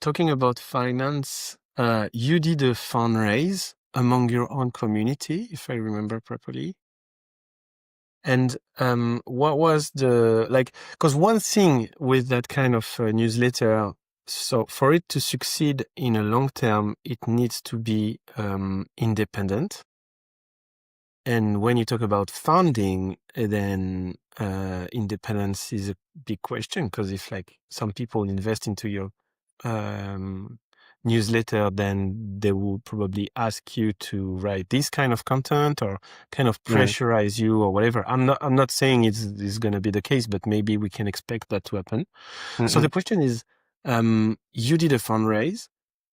talking about finance, you did a fundraise among your own community, if I remember properly. And what was the because one thing with that kind of newsletter, so for it to succeed in a long term, it needs to be independent. And when you talk about funding, then independence is a big question, because if like some people invest into your newsletter, then they will probably ask you to write this kind of content or kind of pressurize you or whatever. I'm not saying it's going to be the case, but maybe we can expect that to happen. So the question is, you did a fundraise,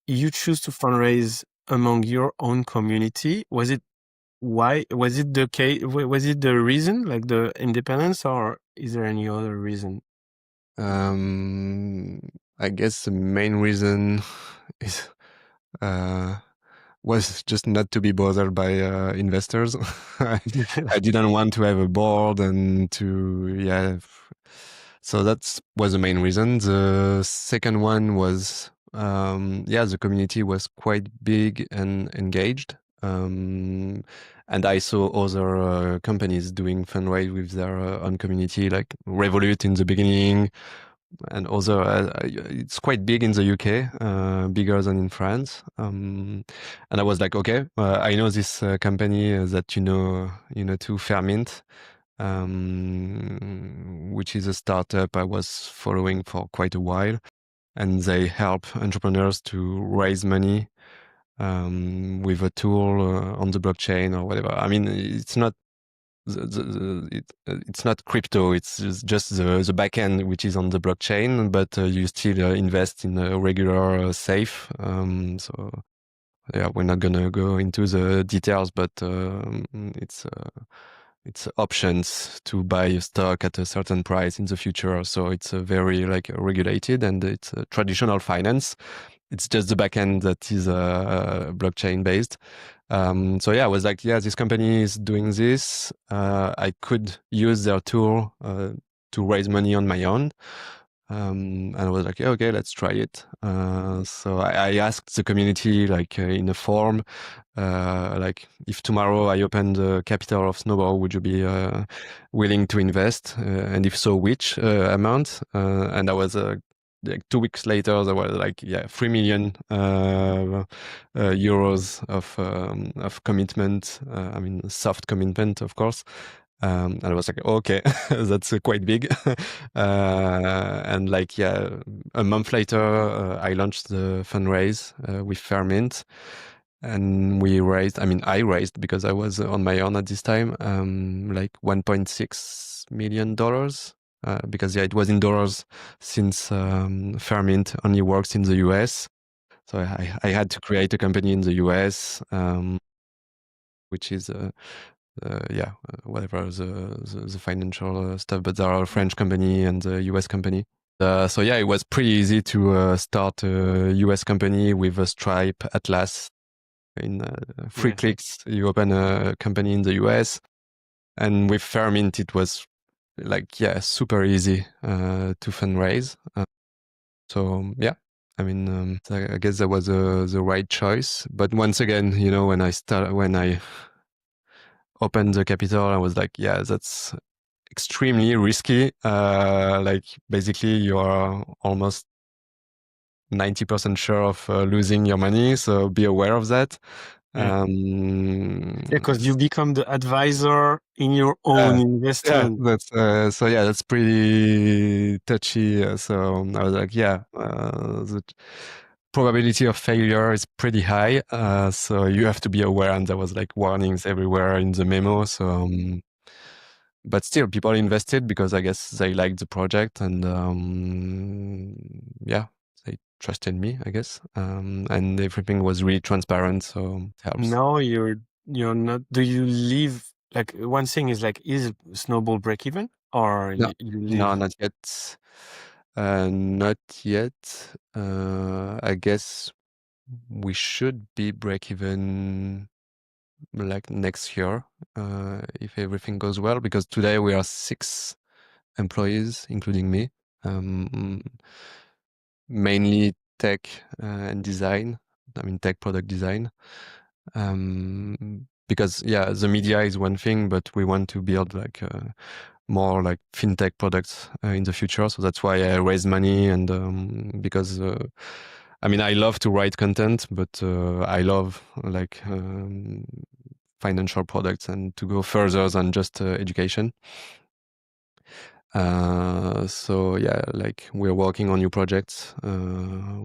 you choose to fundraise among your own community. Why was it the case? Was it the reason, like the independence, or is there any other reason? I guess the main reason is was just not to be bothered by investors. I didn't want to have a board and so that was the main reason. The second one was the community was quite big and engaged. And I saw other companies doing fundraise with their own community, like Revolut in the beginning, and also it's quite big in the UK, bigger than in France. And I was like, okay, I know this company that you know too, Fairmint, which is a startup I was following for quite a while, and they help entrepreneurs to raise money with a tool on the blockchain or whatever. I mean, it's not it's not crypto, it's just the backend which is on the blockchain, but you still invest in a regular safe. So yeah, we're not gonna go into the details, but it's options to buy a stock at a certain price in the future. So it's a very regulated, and it's a traditional finance. It's just the backend that is blockchain based. So yeah, I was like, yeah, this company is doing this. I could use their tool to raise money on my own. And I was like, yeah, okay, let's try it. So I asked the community, in a form, if tomorrow I open the capital of Snowball, would you be willing to invest? And if so, which amount? And I was like 2 weeks later, there was 3 million euros of commitment. I mean, soft commitment, of course. And I was like, okay, that's quite big. And a month later, I launched the fundraise with Fairmint, and I raised, because I was on my own at this time, $1.6 million. Because it was in dollars, since Fairmint only works in the US. So I had to create a company in the US, which is whatever the financial stuff, but there are a French company and a US company. So yeah, it was pretty easy to start a US company with a Stripe, Atlas. In 3 clicks, you open a company in the US. And with Fairmint, it was super easy to fundraise. So yeah, I mean, I guess that was the right choice. But once again, when I opened the capital, I was like, yeah, that's extremely risky. Basically, you are almost 90% sure of losing your money, so be aware of that. Because you become the advisor in your own investment. That's pretty touchy. So I was like, the probability of failure is pretty high. So you have to be aware, and there was warnings everywhere in the memo. So, but still, people invested because I guess they liked the project, and they trusted me, I guess. And everything was really transparent, so it helps. No, you're not. Do you leave? One thing is is Snowball break even, or No, you leave? no, not yet. Not yet. I guess we should be break even next year, if everything goes well, because today we are 6 employees, including me. Mainly tech and design. I mean, tech product design. Because yeah, the media is one thing, but we want to build like more like fintech products in the future. So that's why I raised money, and because I mean, I love to write content, but I love like financial products and to go further than just education. So yeah, like we're working on new projects,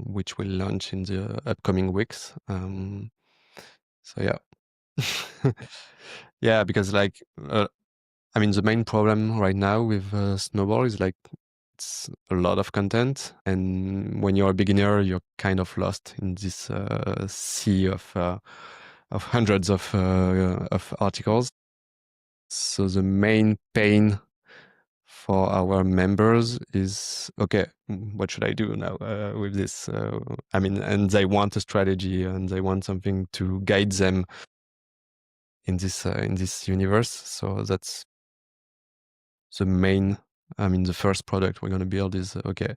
which will launch in the upcoming weeks. So yeah. Yeah, because like I mean, the main problem right now with Snowball is like it's a lot of content, and when you're a beginner, you're kind of lost in this sea of hundreds of articles. So the main pain for our members is, okay, what should I do now with this? I mean, and they want a strategy, and they want something to guide them in this universe. So that's the main. I mean, the first product we're going to build is, okay,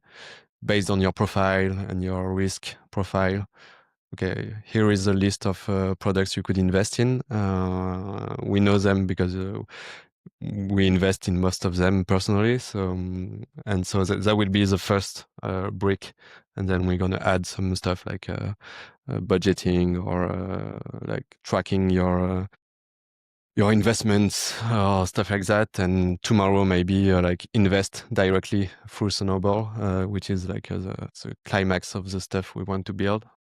based on your profile and your risk profile. Okay, here is a list of products you could invest in. We know them because we invest in most of them personally. So and so that will be the first brick, and then we're gonna add some stuff like budgeting or like tracking your investments or stuff like that. And tomorrow maybe like invest directly through Snowball, which is like the climax of the stuff we want to build.